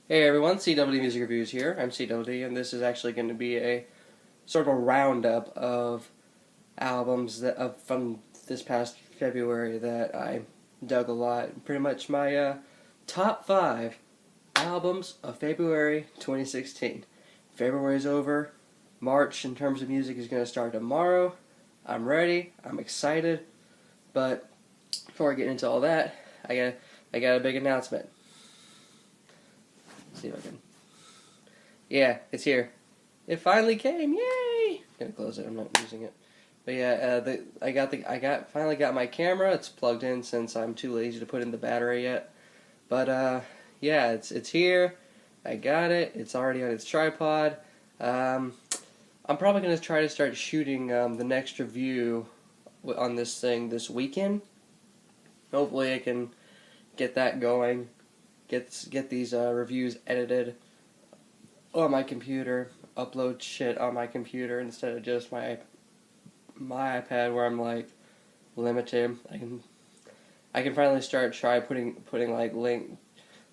Hey everyone, CWD Music Reviews here. I'm CWD, and this is actually going to be a sort of a roundup of albums from this past February that I dug a lot. Pretty much my top 5 albums of February 2016. February's over. March, in terms of music, is going to start tomorrow. I'm ready. I'm excited. But before I get into all that, I got a big announcement. Let's see if I can. Yeah, it's here. It finally came! Yay! I'm gonna close it. I'm not using it. But yeah, finally got my camera. It's plugged in since I'm too lazy to put in the battery yet. But yeah, it's here. I got it. It's already on its tripod. I'm probably gonna try to start shooting the next review on this thing this weekend. Hopefully, I can get that going. Get these reviews edited on my computer, upload shit on my computer instead of just my iPad where I'm like limited. I can finally try putting like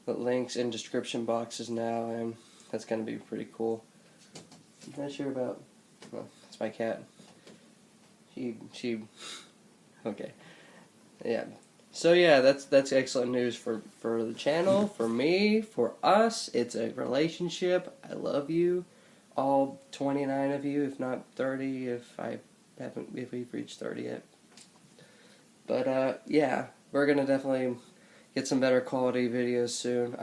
links in description boxes now, and that's gonna be pretty cool. I'm not sure about. Well, that's my cat. She okay. Yeah. So yeah, that's excellent news for the channel, for me, for us. It's a relationship. I love you, all 29 of you, if not 30, if we've reached 30 yet. But yeah, we're gonna definitely get some better quality videos soon.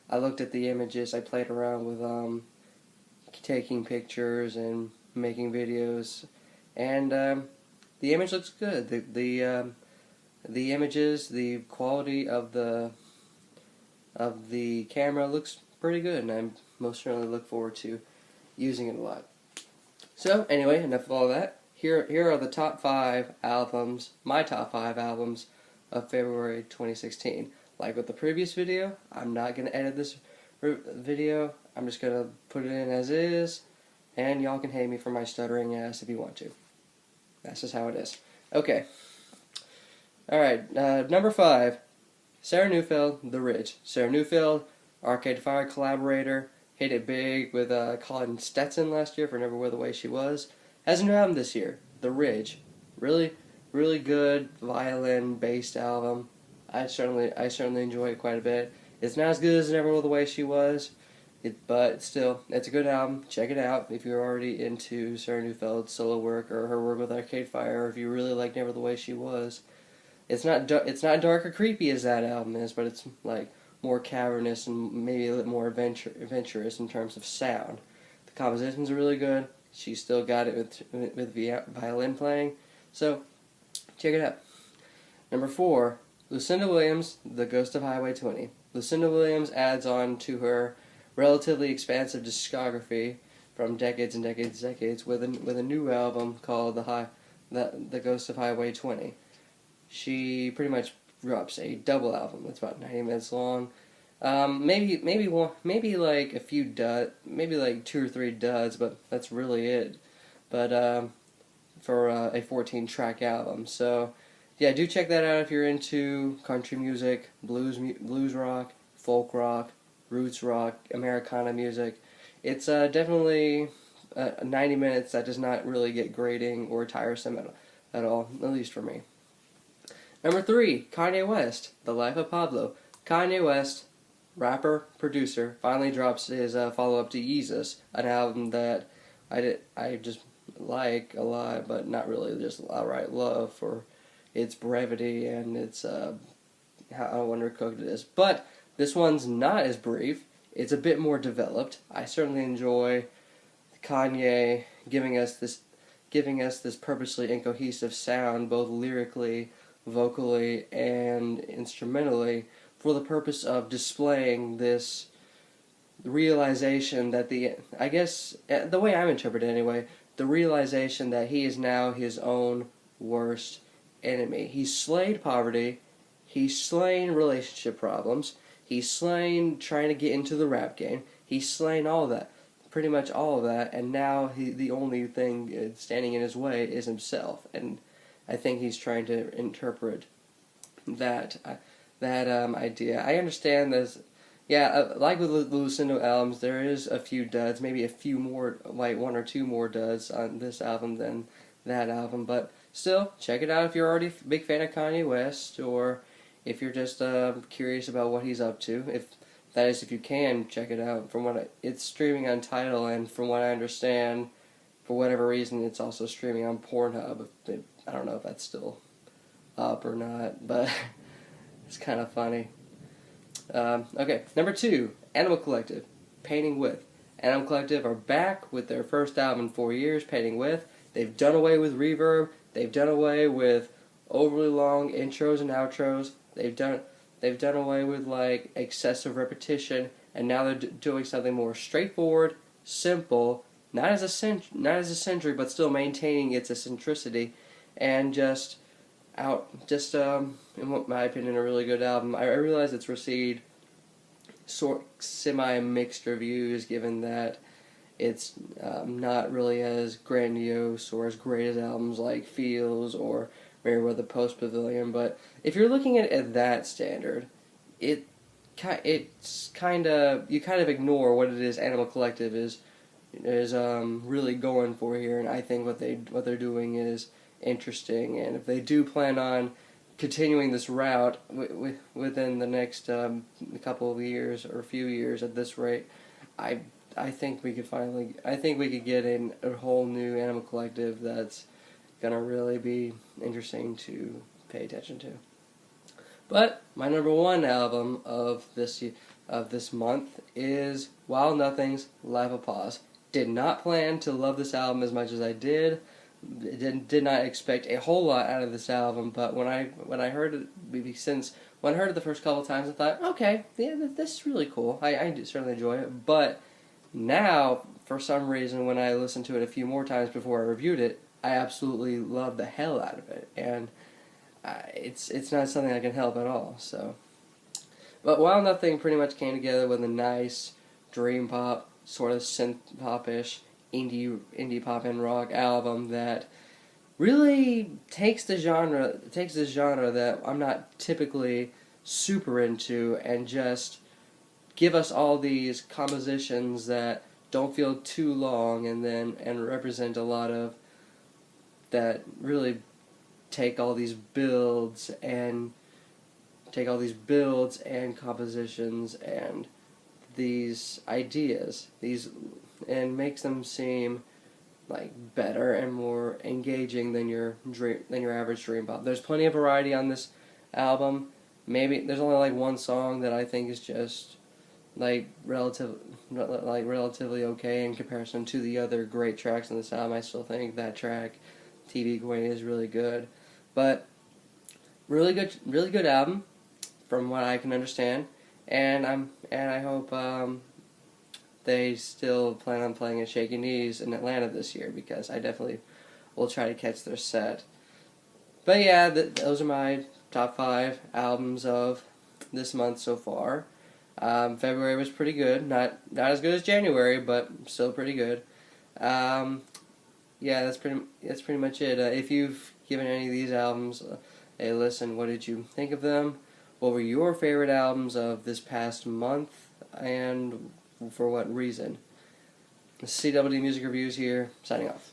I looked at the images. I played around with taking pictures and making videos, and the image looks good. The images, the quality of the camera looks pretty good, and I most certainly look forward to using it a lot. So anyway, enough of all that. Here are the top 5 albums, my top 5 albums of February 2016. Like with the previous video, I'm not going to edit this video. I'm just going to put it in as is, and y'all can hate me for my stuttering ass if you want to. That's just how it is. Okay. Alright, number 5, Sarah Neufeld, The Ridge. Sarah Neufeld, Arcade Fire collaborator, hit it big with Colin Stetson last year for Never Were the Way She Was. Has a new album this year, The Ridge. Really, really good violin-based album. I certainly enjoy it quite a bit. It's not as good as Never Were the Way She Was, but still, it's a good album. Check it out if you're already into Sarah Neufeld's solo work or her work with Arcade Fire, or if you really like Never the Way She Was. It's not dark or creepy as that album is, but it's like more cavernous and maybe a little more adventurous in terms of sound. The compositions are really good. She still got it with violin playing, so check it out. Number 4, Lucinda Williams, The Ghost of Highway 20. Lucinda Williams adds on to her relatively expansive discography from decades and decades with a new album called The Ghost of Highway 20. She pretty much drops a double album. It's about 90 minutes long. Maybe like a few maybe like 2 or 3 duds, but that's really it. But for a 14-track album, so yeah, do check that out if you're into country music, blues rock, folk rock, roots rock, Americana music. It's definitely 90 minutes that does not really get grating or tiresome at all, at least for me. Number 3, Kanye West, The Life of Pablo. Kanye West, rapper, producer, finally drops his follow-up to Yeezus, an album that I just like a lot, but not really just outright love for its brevity and its how undercooked it is. But this one's not as brief. It's a bit more developed. I certainly enjoy Kanye giving us this purposely incohesive sound, both lyrically, vocally, and instrumentally, for the purpose of displaying this realization that I guess, the way I'm interpreting it anyway, the realization that he is now his own worst enemy. He's slayed poverty, he's slain relationship problems, he's slain trying to get into the rap game, he's slain all of that, pretty much all of that, and now the only thing standing in his way is himself, and I think he's trying to interpret that idea. I understand Yeah, like with the Lucinda albums, there is a few duds, maybe a few more, like one or two more duds on this album than that album. But still, check it out if you're already a big fan of Kanye West, or if you're just curious about what he's up to. If that is, if you can check it out. It's streaming on Tidal, and from what I understand, for whatever reason, it's also streaming on Pornhub. I don't know if that's still up or not, but it's kind of funny. Okay, number 2, Animal Collective, Painting With. Animal Collective are back with their first album in 4 years, Painting With. They've done away with reverb. They've done away with overly long intros and outros. They've done away with like excessive repetition, and now they're doing something more straightforward, simple, not as eccentric, but still maintaining its eccentricity, and in my opinion, a really good album. I realize it's received semi-mixed reviews, given that it's not really as grandiose or as great as albums like Feels or Merriweather Post Pavilion. But if you're looking at that standard, it's kind of, you kind of ignore what it is Animal Collective is really going for here, and I think what they're doing is interesting. And if they do plan on continuing this route within the next couple of years or a few years at this rate, I think we could get in a whole new Animal Collective that's gonna really be interesting to pay attention to. But my number 1 album of this month is While Nothing's Life of Pause. Did not plan to love this album as much as I did. Did not expect a whole lot out of this album, but when I heard it, when I heard it the first couple of times, I thought, okay, yeah, this is really cool. I certainly enjoy it. But now, for some reason, when I listened to it a few more times before I reviewed it, I absolutely love the hell out of it, and it's not something I can help at all. So, but While Nothing pretty much came together with a nice dream pop, sort of synth pop-ish, indie pop and rock album that really takes the genre that I'm not typically super into, and just give us all these compositions that don't feel too long, and represent a lot of that, really take all these builds and compositions and these ideas, and makes them seem like better and more engaging than your average dream pop. There's plenty of variety on this album. Maybe there's only like one song that I think is just relatively okay in comparison to the other great tracks on this album. I still think that track, TV Queen, is really good, but really good album from what I can understand, and I hope they still plan on playing at Shaky Knees in Atlanta this year, because I definitely will try to catch their set. But yeah, those are my top 5 albums of this month so far. February was pretty good, not as good as January, but still pretty good. Yeah, that's pretty much it. If you've given any of these albums a listen, what did you think of them? What were your favorite albums of this past month, and for what reason? CWD Music Reviews here, signing off.